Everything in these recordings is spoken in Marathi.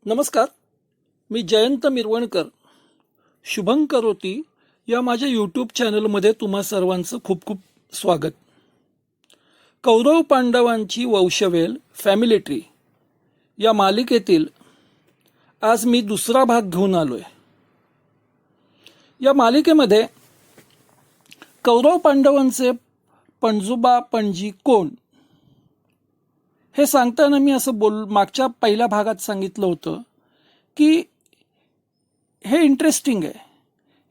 नमस्कार. मी जयंत मिरवणकर. शुभं करोती या माझ्या यूट्यूब चॅनलमध्ये तुम्हा सर्वांचं खूप खूप स्वागत. कौरव पांडवांची वंशवेल फॅमिली ट्री या मालिकेतील आज मी दुसरा भाग घेऊन आलोय. या मालिकेमध्ये कौरव पांडवांचे पणजोबा पणजी कोण हे सांगताना मी असं मागच्या पहिल्या भागात सांगितलं होतं की हे इंटरेस्टिंग आहे.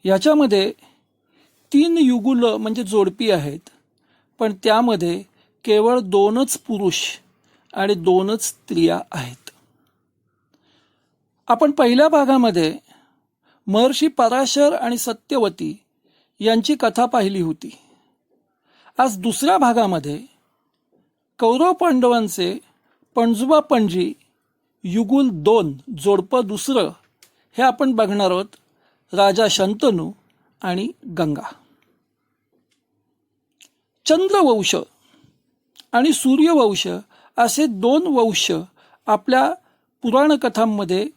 याच्यामध्ये 3 युगुलं म्हणजे जोडपी आहेत, पण त्यामध्ये केवळ 2च पुरुष आणि 2च स्त्रिया आहेत. आपण पहिल्या भागामध्ये महर्षी पराशर आणि सत्यवती यांची कथा पाहिली होती. आज दुसऱ्या भागामध्ये कौरव पांडवांचे पणजोबा पणजी युगुल 2 जोडपं दुसरं हे आपण बघणार आहोत. राजा शंतनू आणि गंगा. चंद्रवंश आणि सूर्यवंश असे 2 वंश आपल्या पुराणकथांमध्ये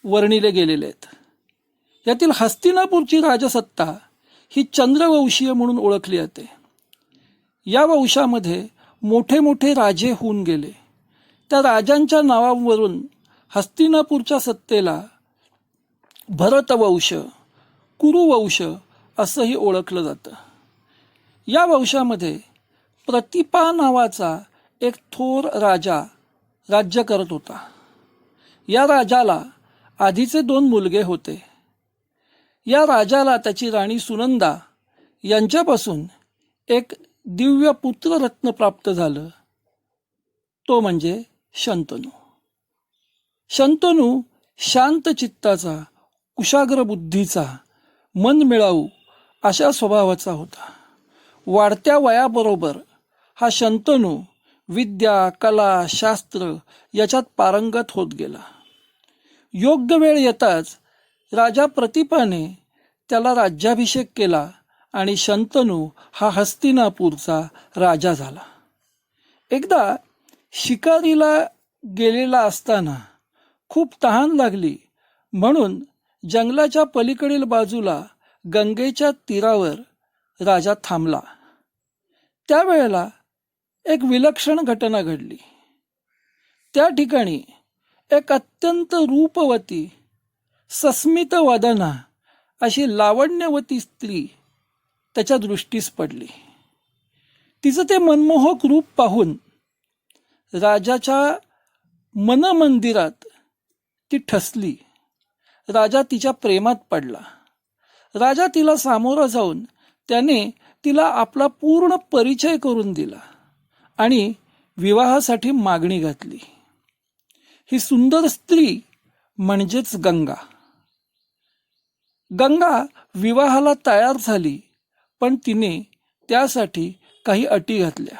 वर्णिले गेलेले आहेत. यातील हस्तिनापूरची राजसत्ता ही चंद्रवंशीय म्हणून ओळखली जाते. या वंशामध्ये मोठे मोठे राजे होऊन गेले. त्या राजांच्या नावावरून हस्तिनापूरच्या सत्तेला भरतवंश, कुरुवंश असंही ओळखलं जातं. या वंशामध्ये प्रतिपा नावाचा एक थोर राजा राज्य करत होता. या राजाला आधीचे 2 मुलगे होते. या राजाला त्याची राणी सुनंदा यांच्यापासून एक दिव्य पुत्ररत्न प्राप्त झालं, तो म्हणजे शंतनू. शंतनू शांत चित्ताचा, कुशाग्र बुद्धीचा, मनमिळाऊ अशा स्वभावाचा होता. वाढत्या वयाबरोबर हा शंतनू विद्या, कला, शास्त्र याच्यात पारंगत होत गेला. योग्य वेळ येताच राजा प्रतिपाने त्याला राज्याभिषेक केला आणि शंतनू हा हस्तिनापूरचा राजा झाला. एकदा शिकारीला गेलेला असताना खूप तहान लागली, म्हणून जंगलाच्या पलीकडील बाजूला गंगेच्या तीरावर राजा थांबला. त्यावेळेला एक विलक्षण घटना घडली. त्या ठिकाणी एक अत्यंत रूपवती, सस्मित वदना अशी लावण्यवती स्त्री त्याच्या दृष्टीस पडली. तिचं ते मनमोहक रूप पाहून राजाच्या मनमंदिरात ती ठसली. राजा तिच्या प्रेमात पडला. राजा तिला सामोरा जाऊन त्याने तिला आपला पूर्ण परिचय करून दिला आणि विवाहासाठी मागणी घातली. ही सुंदर स्त्री म्हणजेच गंगा. गंगा विवाहाला तयार झाली, पण तिने त्यासाठी काही अटी घातल्या.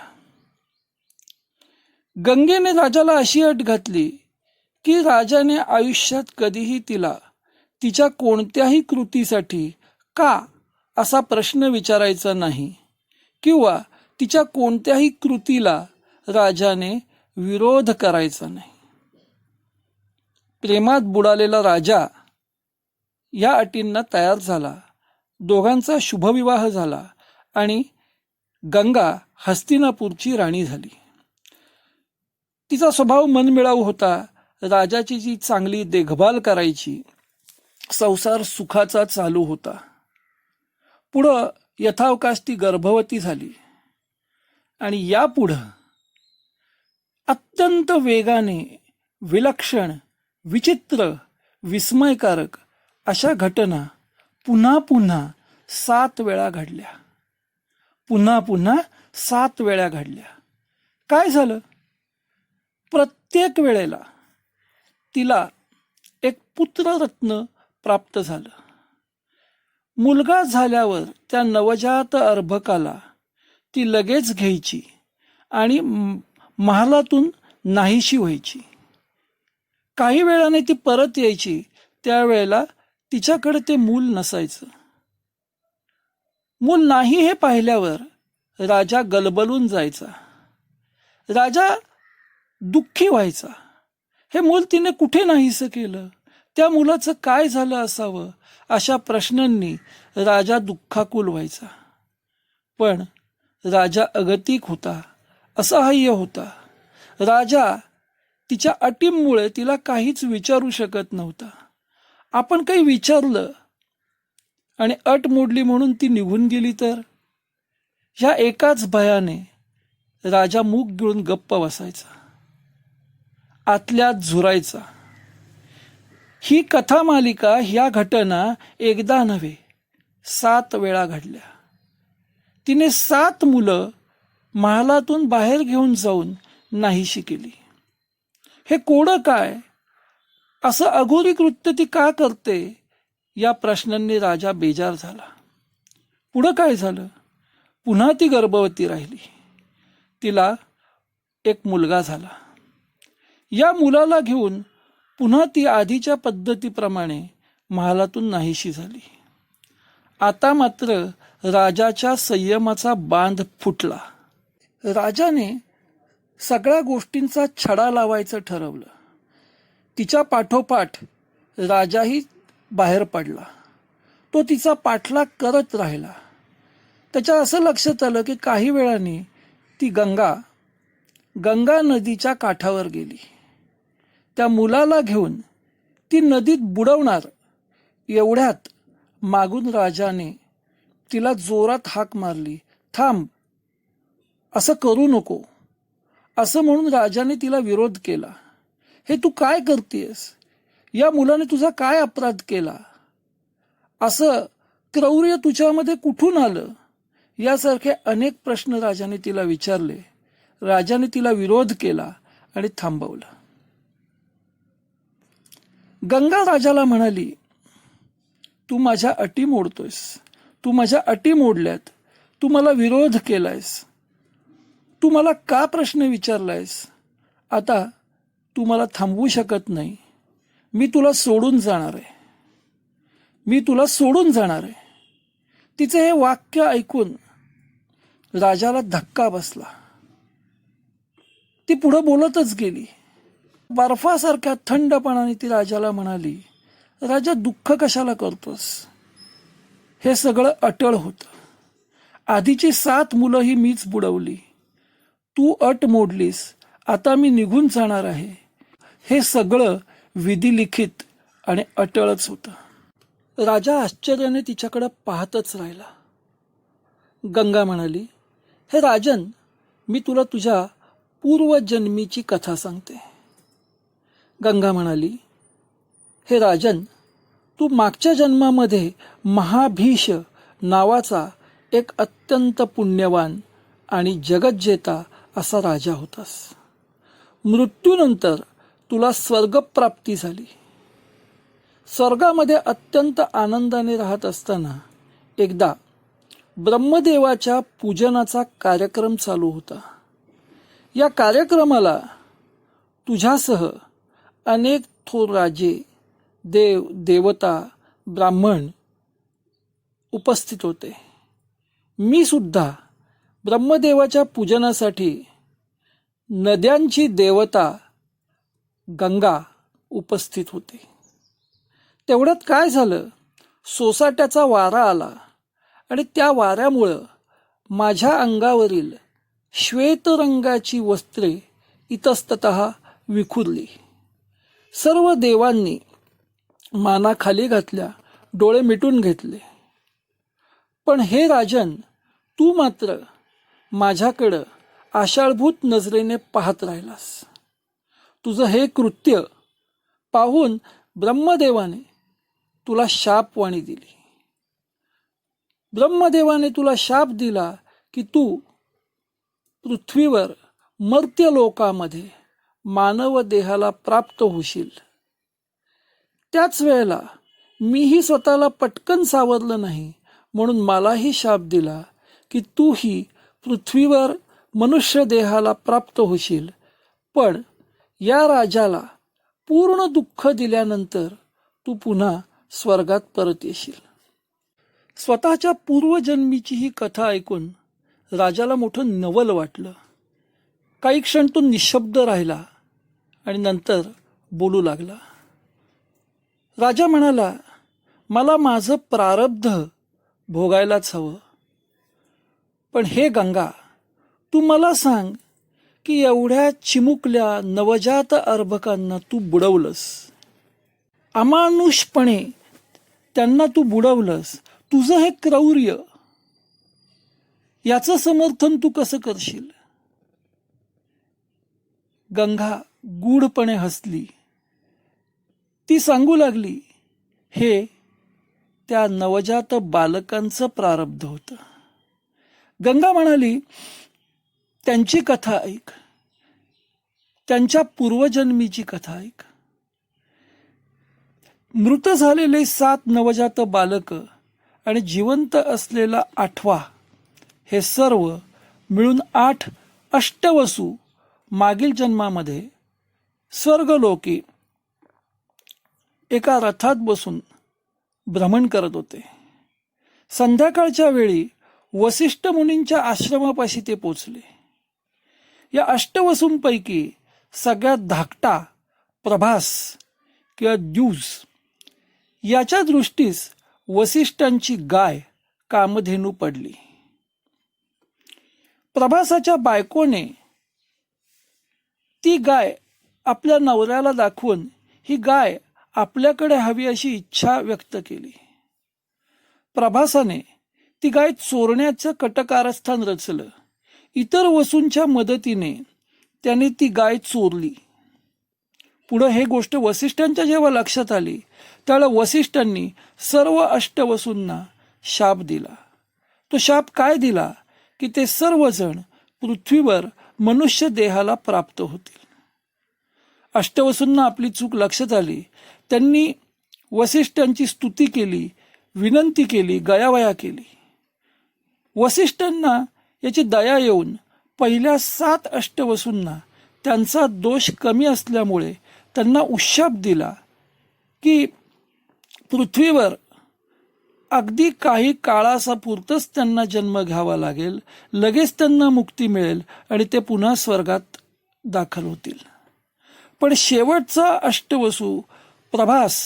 गंगेने राजाला अशी अट घातली की राजाने आयुष्यात कधीही तिला तिच्या कोणत्याही कृतीसाठी का असा प्रश्न विचारायचा नाही किंवा तिच्या कोणत्याही कृतीला राजाने विरोध करायचा नाही. प्रेमात बुडालेला राजा या अटींना तयार झाला. दोघांचा शुभविवाह झाला आणि गंगा हस्तिनापूरची राणी झाली. तिचा स्वभाव मनमिळाऊ होता. राजाची जी चांगली देखभाल करायची. संसार सुखाचा चालू होता. पुढं यथावकाश ती गर्भवती झाली आणि यापुढं अत्यंत वेगाने विलक्षण, विचित्र, विस्मयकारक अशा घटना पुन्हा पुन्हा 7 वेळा घडल्या. पुन्हा पुन्हा 7 वेळा घडल्या. काय झालं? प्रत्येक वेळेला तिला एक पुत्ररत्न प्राप्त झालं. मुलगा झाल्यावर त्या नवजात अर्भकाला ती लगेच घ्यायची आणि महालातून नाहीशी व्हायची. काही वेळाने ती परत यायची. त्यावेळेला तिच्याकडे ते मूल नसायचं. मूल नाही हे पाहिल्यावर राजा गलबलून जायचा. राजा दुःखी व्हायचा. हे मूल तिने कुठे नाहीसं केलं? त्या मुलाचं काय झालं असावं? अशा प्रश्नांनी राजा दुःखाकुल व्हायचा. पण राजा अगतिक होता, असहाय्य होता. राजा तिच्या अटींमुळे तिला काहीच विचारू शकत नव्हता. आपण काही विचारलं आणि अट मोडली म्हणून ती निघून गेली तर? ह्या एकाच भयाने राजा मूग गिळून गप्प बसायचा, आतल्यात झुरायचा. ही कथा मालिका, ह्या घटना एकदा नव्हे 7 वेळा घडल्या. तिने 7 मुलं महालातून बाहेर घेऊन जाऊन नाहीशी केली. हे कोडं काय? असं अघोरी कृत्य ती का करते? या प्रश्नांनी राजा बेजार झाला. पुढं काय झालं? पुन्हा ती गर्भवती राहिली. तिला एक मुलगा झाला. या मुलाला घेऊन पुन्हा ती आधीच्या पद्धतीप्रमाणे महालातून नाहीशी झाली. आता मात्र राजाच्या संयमाचा बांध फुटला. राजाने सगळ्या गोष्टींचा छडा लावायचं ठरवलं. तिच्या पाठोपाठ राजाही बाहेर पडला. तो तिचा पाठलाग करत राहिला. त्याच्या असं लक्षात आलं की काही वेळाने ती गंगा नदीच्या काठावर गेली. त्या मुलाला घेऊन ती नदीत बुडवणार एवढ्यात मागून राजाने तिला जोरात हाक मारली. थांब, असं करू नको. असं म्हणून राजाने तिला विरोध केला. हे तू काय करतेस? या मुलाने तुझा काय अपराध केला? असं क्रौर्य तुझ्यामध्ये कुठून आलं? यासारखे अनेक प्रश्न राजाने तिला विचारले. राजाने तिला विरोध केला आणि थांबवलं. गंगा राजाला म्हणाली, तू माझ्या अटी मोडतोयस. तू माझ्या अटी मोडल्यात. तू मला विरोध केलायस. तू मला का प्रश्न विचारलायस? आता तू मला थांबवू शकत नाही. मी तुला सोडून जाणार आहे. मी तुला सोडून जाणार आहे. तिचे हे वाक्य ऐकून राजाला धक्का बसला. ती पुढे बोलतच गेली. बर्फासारख्या थंडपणाने ती राजाला म्हणाली, राजा, दुःख कशाला करतोस? हे सगळं अटळ होतं. आधीची 7 मुलंही मीच बुडवली. तू अट मोडलीस. आता मी निघून जाणार आहे. हे सगळं विधिलिखित आणि अटळच होतं. राजा आश्चर्याने तिच्याकडे पाहतच राहिला. गंगा म्हणाली, हे राजन, मी तुला तुझ्या पूर्वजन्मीची कथा सांगते. गंगा म्हणाली, हे राजन, तू मागच्या जन्मामध्ये महाभीष नावाचा एक अत्यंत पुण्यवान आणि जगज्जेता असा राजा होतास. मृत्यूनंतर तुला स्वर्गप्राप्ती झाली. स्वर्गामध्ये अत्यंत आनंदाने राहत असताना एकदा ब्रह्मदेवाच्या पूजनाचा कार्यक्रम चालू होता. या कार्यक्रमाला तुझ्यासह अनेक थोर राजे, देव, देवता, ब्राह्मण उपस्थित होते. मी सुद्धा ब्रह्मदेवाच्या पूजनासाठी नद्यांची देवता गंगा उपस्थित होते. तेवढ्यात काय झालं, सोसाट्याचा वारा आला आणि त्या वाऱ्यामुळं माझ्या अंगावरील श्वेत रंगाची वस्त्रे इतस्ततः विखुरली. सर्व देवांनी माना खाली घातल्या, डोळे मिटून घेतले. पण हे राजन, तू मात्र माझ्याकडं आशाळभूत नजरेने पाहत राहिलास. तुझं हे कृत्य पाहून ब्रह्मदेवाने तुला शापवाणी दिली. ब्रह्मदेवाने तुला शाप दिला की तू पृथ्वीवर मर्त्य लोकामध्ये मानव देहाला प्राप्त होशील. त्याच वेळेला मीही स्वतःला पटकन सावरलं नाही म्हणून मलाही शाप दिला की तूही पृथ्वीवर मनुष्य देहाला प्राप्त होशील. पण या राजाला पूर्ण दुःख दिल्यानंतर तू पुन्हा स्वर्गात परत येशील. स्वतःच्या पूर्वजन्मीची ही कथा ऐकून राजाला मोठं नवल वाटलं. काही क्षण तो निशब्द राहिला आणि नंतर बोलू लागला. राजा म्हणाला, मला माझं प्रारब्ध भोगायलाच हवं. पण हे गंगा, तू मला सांग की एवढ्या चिमुकल्या नवजात अर्भकांना तू बुडवलंस, अमानुषपणे त्यांना तू बुडवलंस. तुझं हे क्रौर्य, याचं समर्थन तू कसं करशील? गंगा गूढपणे हसली. ती सांगू लागली, हे त्या नवजात बालकांचं प्रारब्ध होतं. गंगा म्हणाली, त्यांची कथा ऐक, त्यांच्या पूर्वजन्मीची कथा ऐक. मृत झालेले 7 नवजात बालक आणि जिवंत असलेला 8वा, हे सर्व मिळून 8 अष्टवसू मागील जन्मामध्ये स्वर्गलोकी एका रथात बसून भ्रमण करत होते. संध्याकाळच्या वेळी वसिष्ठ मुनींच्या आश्रमापाशी ते पोचले. या अष्टवसूंपैकी सगळ्यात धाकटा प्रभास किंवा द्यूज, याच्या दृष्टीस वसिष्ठांची गाय कामधेनू पडली. प्रभासाच्या बायकोने ती गाय आपल्या नवऱ्याला दाखवून ही गाय आपल्याकडे हवी अशी इच्छा व्यक्त केली. प्रभासाने ती गाय चोरण्याचं कटकारस्थान रचलं. इतर वसूंच्या मदतीने त्याने ती गाय चोरली. पुढे हे गोष्ट वसिष्ठांच्या जेव्हा लक्षात आली, त्यावेळेला वसिष्ठांनी सर्व अष्टवसूंना शाप दिला. तो शाप काय दिला की ते सर्वजण पृथ्वीवर मनुष्य देहाला प्राप्त होतील. अष्टवसूंना आपली चूक लक्षात आली. त्यांनी वसिष्ठांची स्तुती केली, विनंती केली, गयावया केली. वसिष्ठांना याची दया येऊन पहिल्या 7 अष्टवसूंना त्यांचा दोष कमी असल्यामुळे त्यांना उशाप दिला की पृथ्वीवर अगदी काही काळापुरतंच त्यांना जन्म घ्यावा लागेल, लगेच त्यांना मुक्ती मिळेल आणि ते पुन्हा स्वर्गात दाखल होतील. पण शेवटचा अष्टवसू प्रभास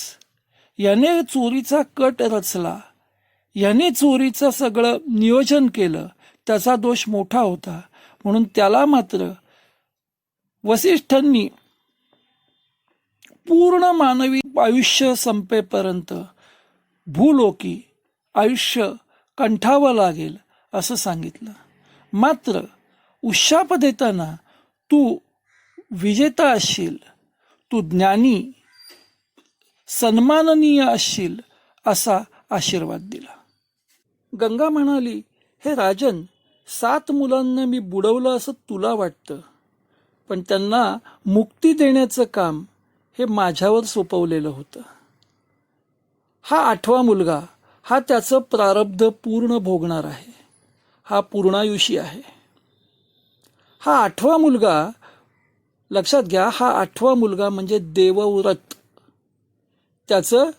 याने चोरीचा कट रचला, याने चोरीचं सगळं नियोजन केलं. त्याचा दोष मोठा होता, म्हणून त्याला मात्र वसिष्ठांनी पूर्ण मानवी आयुष्य संपेपर्यंत भूलोकी आयुष्य कंठावं लागेल असं सांगितलं. मात्र उशाप देताना तू विजेता असशील, तू ज्ञानी सन्माननीय असशील असा आशीर्वाद दिला. गंगा म्हणाली, हे राजन, 7 मुलांना मी बुडवलं असं तुला वाटतं, पण त्यांना मुक्ती देण्याचं काम हे माझ्यावर सोपवलेलं होतं. हा 8वा मुलगा, हा त्याचं प्रारब्ध पूर्ण भोगणार आहे. हा पूर्णायुषी आहे. हा 8वा मुलगा, लक्षात घ्या, हा 8वा मुलगा म्हणजे देवव्रत. त्याचं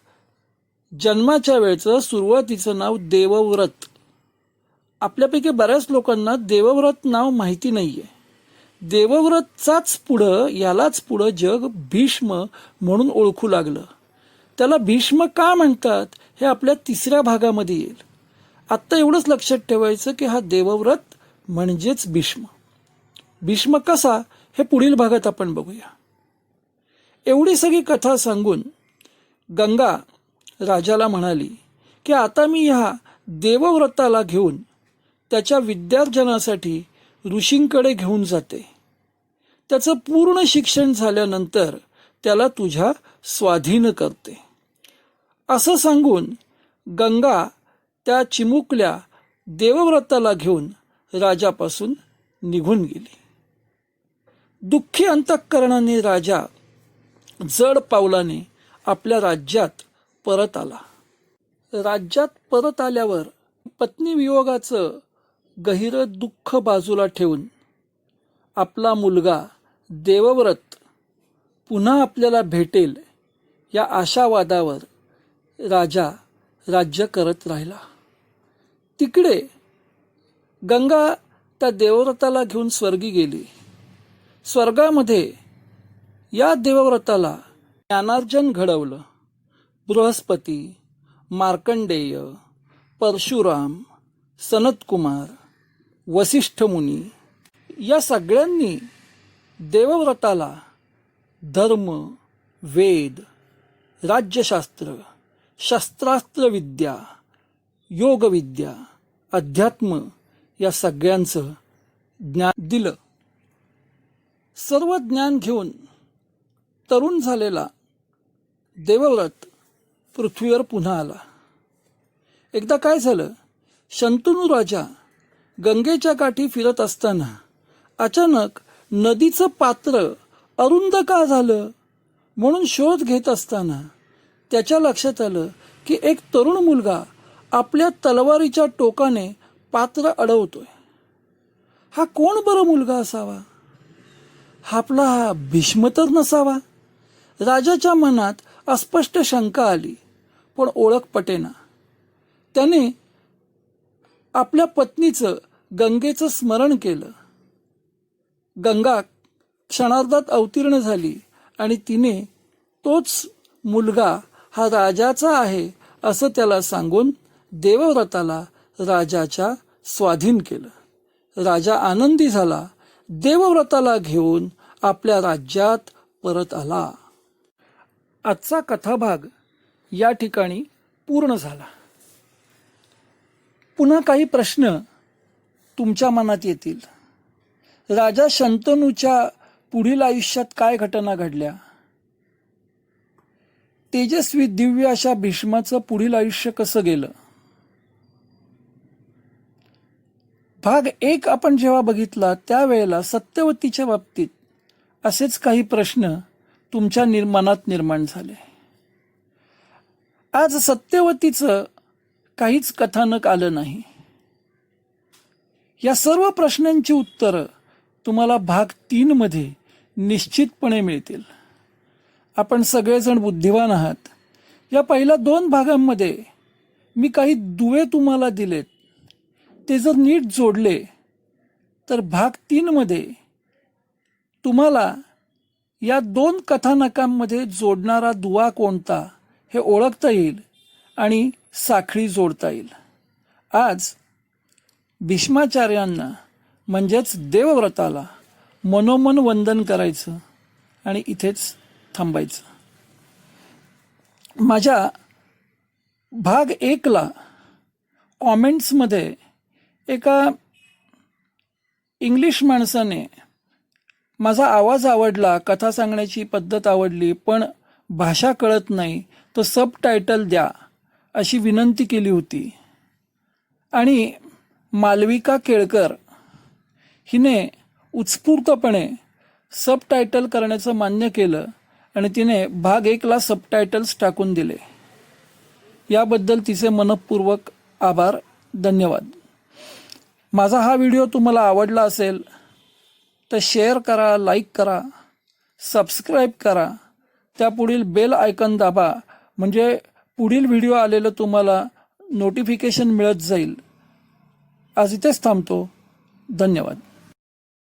जन्माच्या वेळचं सुरुवातीचं नाव देवव्रत. आपल्यापैकी बऱ्याच लोकांना देवव्रत नाव माहिती नाहीये. देवव्रतचाच पुढं, यालाच पुढं जग भीष्म म्हणून ओळखू लागलं. त्याला भीष्म का म्हणतात हे आपल्या 3ऱ्या भागामध्ये येईल. आत्ता एवढंच लक्षात ठेवायचं की हा देवव्रत म्हणजेच भीष्म. भीष्म कसा हे पुढील भागात आपण बघूया. एवढी सगळी कथा सांगून गंगा राजाला म्हणाली की आता मी ह्या देवव्रताला घेऊन त्याच्या विद्यार्जनासाठी ऋषींकडे घेऊन जाते. त्याचं पूर्ण शिक्षण झाल्यानंतर त्याला तुझ्या स्वाधीन करते. असं सांगून गंगा त्या चिमुकल्या देवव्रताला घेऊन राजापासून निघून गेली. दुःखी अंतःकरणाने राजा जड पावलाने आपल्या राज्यात परत आला. राज्यात परत आल्यावर पत्नी वियोगाचं गहिरं दुःख बाजूला ठेवून आपला मुलगा देवव्रत पुन्हा आपल्याला भेटेल या आशावादावर राजा राज्य करत राहिला. तिकडे गंगा त्या देवव्रताला घेऊन स्वर्गी गेली. स्वर्गामध्ये या देवव्रताला ज्ञानार्जन घडवलं. बृहस्पती, मार्कंडेय, परशुराम, सनतकुमार, वसिष्ठ मुनी या सगळ्यांनी देवव्रताला धर्म, वेद, राज्यशास्त्र, शस्त्रास्त्रविद्या, योगविद्या, अध्यात्म या सगळ्यांचं ज्ञान दिलं. सर्व ज्ञान घेऊन तरुण झालेला देवव्रत पृथ्वीवर पुन्हा आला. एकदा काय झालं, शंतनू राजा गंगेच्या काठी फिरत असताना अचानक नदीचं पात्र अरुंद का झालं म्हणून शोध घेत असताना त्याच्या लक्षात आलं की एक तरुण मुलगा आपल्या तलवारीच्या टोकाने पात्र अडवतोय. हा कोण बरं मुलगा असावा? आपला भीष्म तर नसावा? राजाच्या मनात अस्पष्ट शंका आली, पण ओळख पटेना. त्याने आपल्या पत्नीचं गंगेचं स्मरण केलं. गंगा क्षणार्धात अवतीर्ण झाली आणि तिने तोच मुलगा हा राजाचा आहे असं त्याला सांगून देवव्रताला राजाच्या स्वाधीन केलं. राजा आनंदी झाला. देवव्रताला घेऊन आपल्या राज्यात परत आला. आजचा कथाभाग या ठिकाणी पूर्ण झाला. पुन्हा काही प्रश्न तुमच्या मनात येतील. राजा शंतनूच्या पुढील आयुष्यात काय घटना घडल्या? तेजस्वी दिव्य अशा भीष्माचं पुढील आयुष्य कसं गेलं? भाग 1 आपण जेव्हा बघितला त्यावेळेला सत्यवतीच्या बाबतीत असेच काही प्रश्न तुमच्या मनात निर्माण झाले. आज सत्यवतीचं काहीच कथानक आलं नाही. या सर्व प्रश्नांची उत्तरं तुम्हाला भाग 3 मध्ये निश्चितपणे मिळतील. आपण सगळेजण बुद्धिवान आहात. या पहिल्या 2 भागांमध्ये मी काही दुवे तुम्हाला दिलेत. ते जर नीट जोडले तर भाग 3 मध्ये तुम्हाला या 2 कथानकांमध्ये जोडणारा दुवा कोणता हे ओळखता येईल आणि साखळी जोडता येईल. आज भीष्माचार्यांना म्हणजेच देवव्रताला मनोमन वंदन करायचं आणि इथेच थांबायचं. माझ्या भाग 1ला कॉमेंट्समध्ये एका इंग्लिश माणसाने माझा आवाज आवडला, कथा सांगण्याची पद्धत आवडली, पण भाषा कळत नाही, तो सबटायटल द्या अशी विनंती केली होती. आणि मालविका केळकर हिने उत्स्फूर्तपणे सबटायटल करण्याचं मान्य केलं आणि तिने भाग 1ला सबटायटल्स टाकून दिले. याबद्दल तिचे मनःपूर्वक आभार, धन्यवाद. माझा हा व्हिडिओ तुम्हाला आवडला असेल तर शेअर करा, लाईक करा, सबस्क्राईब करा, त्यापुढील बेल आयकॉन दाबा म्हणजे पुढील व्हिडिओ आलेलं तुम्हाला नोटिफिकेशन मिळत जाईल. आज इथेच थांबतो. धन्यवाद.